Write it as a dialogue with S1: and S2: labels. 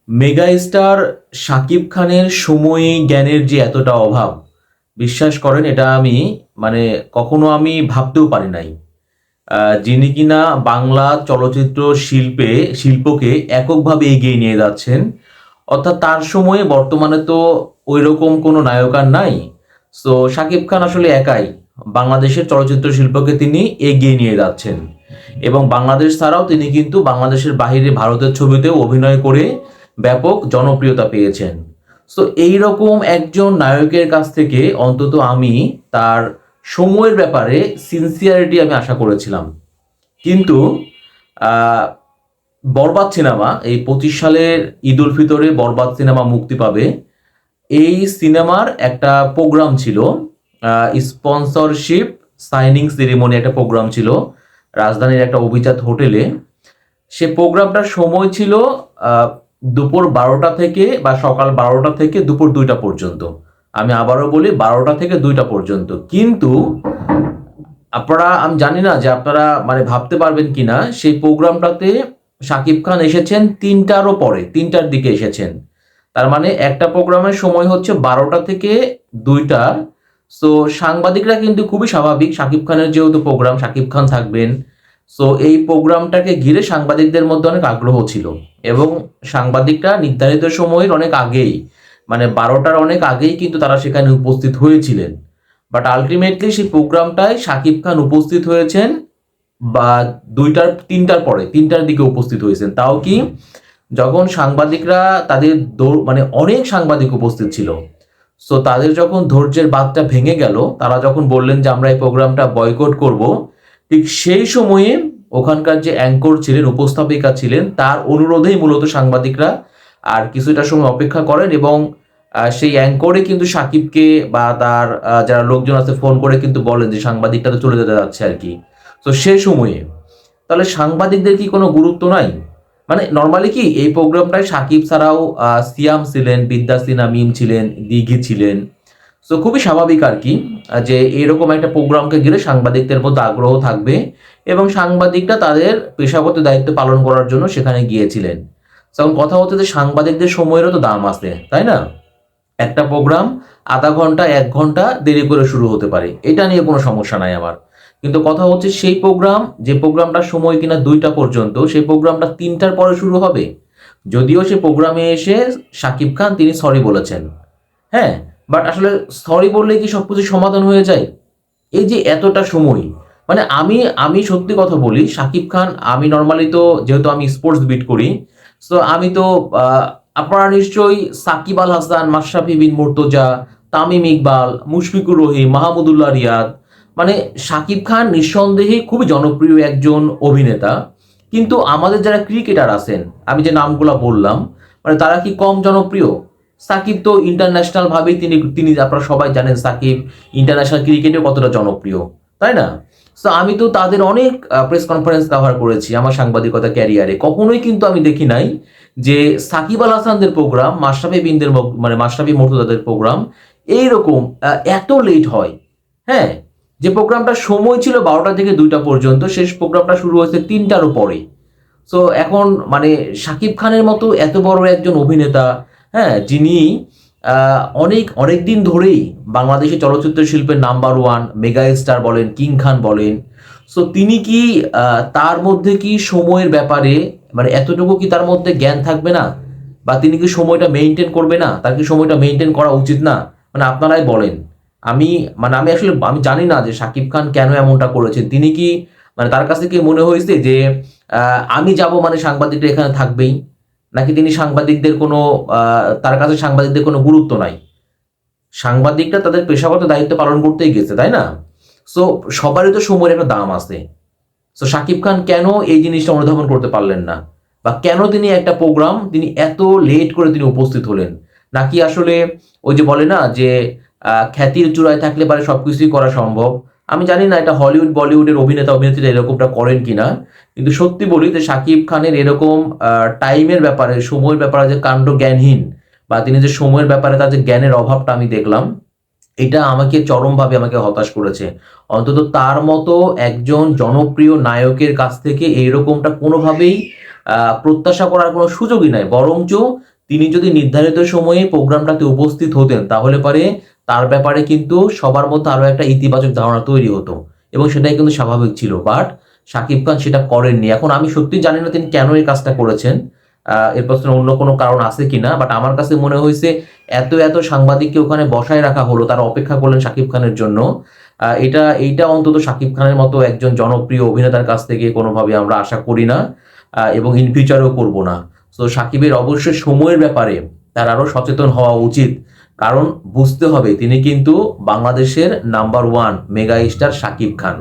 S1: Mega star Shakib খানের সময় জ্ঞানের যে এতটা অভাব, বিশ্বাস করেন এটা আমি মানে কখনো আমি ভাবতেও পারি নাই। যিনি কিনা বাংলা চলচ্চিত্র শিল্পকে এককভাবে এগিয়ে নিয়ে যাচ্ছেন, অর্থাৎ তার সময়ে বর্তমানে তো ওই রকম কোনো নায়ক আর নাই। সো শাকিব খান আসলে একাই বাংলাদেশের চলচ্চিত্র শিল্পকে তিনি এগিয়ে নিয়ে যাচ্ছেন, এবং বাংলাদেশ ছাড়াও তিনি কিন্তু বাংলাদেশের বাইরে ভারতের ছবিতেও অভিনয় করে ব্যাপক জনপ্রিয়তা পেয়েছেন। সো এইরকম একজন নায়কের কাছ থেকে অন্তত আমি তার সময়ের ব্যাপারে সিনসিয়ারিটি আমি আশা করেছিলাম। কিন্তু আহ, বরবাদ সিনেমা এই 25 সালের ঈদ উল ফিতরে বরবাদ সিনেমা মুক্তি পাবে। এই সিনেমার একটা প্রোগ্রাম ছিল, স্পন্সরশিপ সাইনিং সেরিমনি একটা প্রোগ্রাম ছিল রাজধানীর একটা অভিজাত হোটেলে। সে প্রোগ্রামটার সময় ছিল আহ, দুপুর 12টা থেকে বা সকাল 12টা থেকে দুপুর 2টা পর্যন্ত। আমি আবারও বলি 12টা থেকে 2টা পর্যন্ত। কিন্তু আপনারা, আমি জানি না যে আপনারা মানে ভাবতে পারবেন কিনা, সেই প্রোগ্রামটাতে শাকিব খান এসেছেন 3টারও পরে, 3টার দিকে এসেছেন। তার মানে একটা প্রোগ্রামের সময় হচ্ছে 12টা থেকে 2টা। সো সাংবাদিকরা কিন্তু খুবই স্বাভাবিক, শাকিব খানের যেহেতু প্রোগ্রাম, শাকিব খান থাকবেন। সো এই প্রোগ্রামটাকে ঘিরে সাংবাদিকদের মধ্যে অনেক আগ্রহ ছিল, এবং সাংবাদিকরা নির্ধারিত সময়ের অনেক আগেই, মানে 12টার অনেক আগেই কিন্তু তারা সেখানে উপস্থিত হয়েছিলেন। বাট আলটিমেটলি সেই প্রোগ্রামটায় শাকিব খান উপস্থিত হয়েছেন বা 3টার পরে, 3টার দিকে উপস্থিত হয়েছেন। তাও কি, যখন সাংবাদিকরা তাদের মানে অনেক সাংবাদিক উপস্থিত ছিল, সো তাদের যখন ধৈর্যের বাঁধটা ভেঙে গেল, তারা যখন বললেন যে আমরা এই প্রোগ্রামটা বয়কট করব, ঠিক সেই সময়ে ওখানকার যে অ্যাঙ্কর ছিলেন, উপস্থাপিকা ছিলেন, তার অনুরোধেই মূলত সাংবাদিকরা আর কিছুটা সময় অপেক্ষা করেন, এবং সেই অ্যাঙ্করে কিন্তু সাকিবকে বা তার যারা লোকজন আছে ফোন করে কিন্তু বলেন যে সাংবাদিকটা তো চলে যেতে যাচ্ছে আর কি। তো সে সময়ে তাহলে সাংবাদিকদের কি কোনো গুরুত্ব নাই? মানে নর্মালি কি এই প্রোগ্রামটায় সাকিব ছাড়াও সিয়াম ছিলেন, বিদ্যা সিনহা, মিম ছিলেন, দিঘি ছিলেন। সো খুবই স্বাভাবিক আর কি, যে এরকম একটা প্রোগ্রামকে ঘিরে সাংবাদিকদের মধ্যে আগ্রহ থাকবে, এবং সাংবাদিকরা তাদের পেশাগত দায়িত্ব পালন করার জন্য সেখানে গিয়েছিলেন। তখন কথা হচ্ছে যে সাংবাদিকদের সময়েরও তো দাম আছে, তাই না? একটা প্রোগ্রাম আধা ঘন্টা 1 ঘন্টা দেরি করে শুরু হতে পারে, এটা নিয়ে কোনো সমস্যা নাই আমার। কিন্তু কথা হচ্ছে সেই প্রোগ্রাম, যে প্রোগ্রামটার সময় কিনা 2টা পর্যন্ত, সেই প্রোগ্রামটা 3টার পরে শুরু হবে। যদিও সে প্রোগ্রামে এসে শাকিব খান তিনি সরি বলেছেন, হ্যাঁ, বাট আসলে সরি বললে কি সবকিছু সমাধান হয়ে যায়? এই যে এতটা সময়, মানে আমি আমি সত্যি কথা বলি, শাকিব খান, আমি নর্মালি তো যেহেতু আমি স্পোর্টস বিট করি, সো আমি তো আপনারা নিশ্চয়ই সাকিব আল হাসান, মাশরাফি বিন মুর্তজা, তামিম ইকবাল, মুশফিকুর রহিম, মাহমুদুল্লাহ রিয়াদ, মানে শাকিব খান নিঃসন্দেহে খুবই জনপ্রিয় একজন অভিনেতা। কিন্তু আমাদের যারা ক্রিকেটার আছেন, আমি যে নামগুলো বললাম, মানে তারা কি কম জনপ্রিয়? সাকিব তো ইন্টারন্যাশনাল ভাবেই তিনি তিনি আপনারা সবাই জানেন সাকিব ইন্টারন্যাশনাল ক্রিকেটে কতটা জনপ্রিয়, তাই না? তো আমি তো তাদের অনেক প্রেস কনফারেন্স কভার করেছি আমার সাংবাদিকতা ক্যারিয়ারে, কখনোই কিন্তু আমি দেখি নাই যে সাকিব আল হাসানদের প্রোগ্রাম, মাশরাফি বিনদের মানে মাশরাফি মুর্তজাদের প্রোগ্রাম এইরকম এত লেট হয়। হ্যাঁ, যে প্রোগ্রামটার সময় ছিল 12টা থেকে 2টা পর্যন্ত, শেষ প্রোগ্রামটা শুরু হয়েছে 3টারও পরে। সো এখন মানে শাকিব খানের মতো এত বড় একজন অভিনেতা, হ্যাঁ, যিনি অনেক অনেক দিন ধরেই বাংলাদেশের চলচ্চিত্র শিল্পের নাম্বার 1 মেগা স্টার বলেন, কিং খান বলেন, সো তিনি কি তার মধ্যে কি সময়ের ব্যাপারে মানে এতটুকু কি তার মধ্যে জ্ঞান থাকবে না? বা তিনি কি সময়টা মেনটেন করবে না? তার কি সময়টা মেনটেন করা উচিত না? মানে আপনারাই বলেন। আমি মানে আমি আসলে আমি জানি না যে শাকিব খান কেন এমনটা করেছেন। তিনি কি মানে তার কাছে কি মনে হয়েছে যে আমি যাব মানে সাংবাদিকরা এখানে থাকবেই, নাকি তিনি সাংবাদিকদের কোনো তার কাছে সাংবাদিকদের কোনো গুরুত্ব নাই? সাংবাদিকরা তাদের পেশাগত দায়িত্ব পালন করতেই গেছে, তাই না? সো সবারই তো সময়ের একটা দাম আছে। সো শাকিব খান কেন এই জিনিসটা অনুধাবন করতে পারলেন না? বা কেন তিনি একটা প্রোগ্রাম তিনি এত লেট করে তিনি উপস্থিত হলেন? নাকি আসলে ওই যে বলে না যে খ্যাতির চূড়ায় থাকলে পারে সবকিছুই করা সম্ভব। আমি জানি না এটা হলিউড বলিউডের অভিনেতা অভিনেত্রীরা এরকমটা করেন কিনা, কিন্তু সত্যি বলি যে শাকিব খানের এরকম টাইমের ব্যাপারে, সময়ের ব্যাপারে যে কাণ্ড জ্ঞানহীন, বা তিনি যে সময়ের ব্যাপারে তার যে জ্ঞানের অভাবটা আমি দেখলাম, এটা আমাকে চরমভাবে আমাকে হতাশ করেছে। অন্তত তার মতো একজন জনপ্রিয় নায়কের কাছ থেকে এইরকমটা কোনোভাবেই প্রত্যাশা করার কোনো সুযোগই নাই, বরঞ্চ তিনি যদি নির্ধারিত সময়ে প্রোগ্রামটাতে উপস্থিত হতেন তাহলে পরে তার ব্যাপারে কিন্তু সবার মধ্যে আরো একটা ইতিবাচক ধারণা তৈরি হতো এবং সেটাই কিন্তু স্বাভাবিক ছিল। বাট শাকিব খান সেটা করেননি। এখন আমি সত্যি জানি না তিনি কেন এই কাজটা করেছেন, এর পেছনে অন্য কোনো কারণ আছে কিনা, বাট আমার কাছে মনে হয়েছে এত এত সাংবাদিককে ওখানে বসায় রাখা হলো, তারা অপেক্ষা করলেন শাকিব খানের জন্য। এইটা অন্তত শাকিব খানের মতো একজন জনপ্রিয় অভিনেতার কাছ থেকে কোনোভাবে আমরা আশা করি না, এবং ইন ফিউচারও করবো না। তো সাকিবের অবশ্যই সময়ের ব্যাপারে তার আরো সচেতন হওয়া উচিত, কারণ বুঝতে হবে তিনি কিন্তু বাংলাদেশের number one mega star Shakib খান।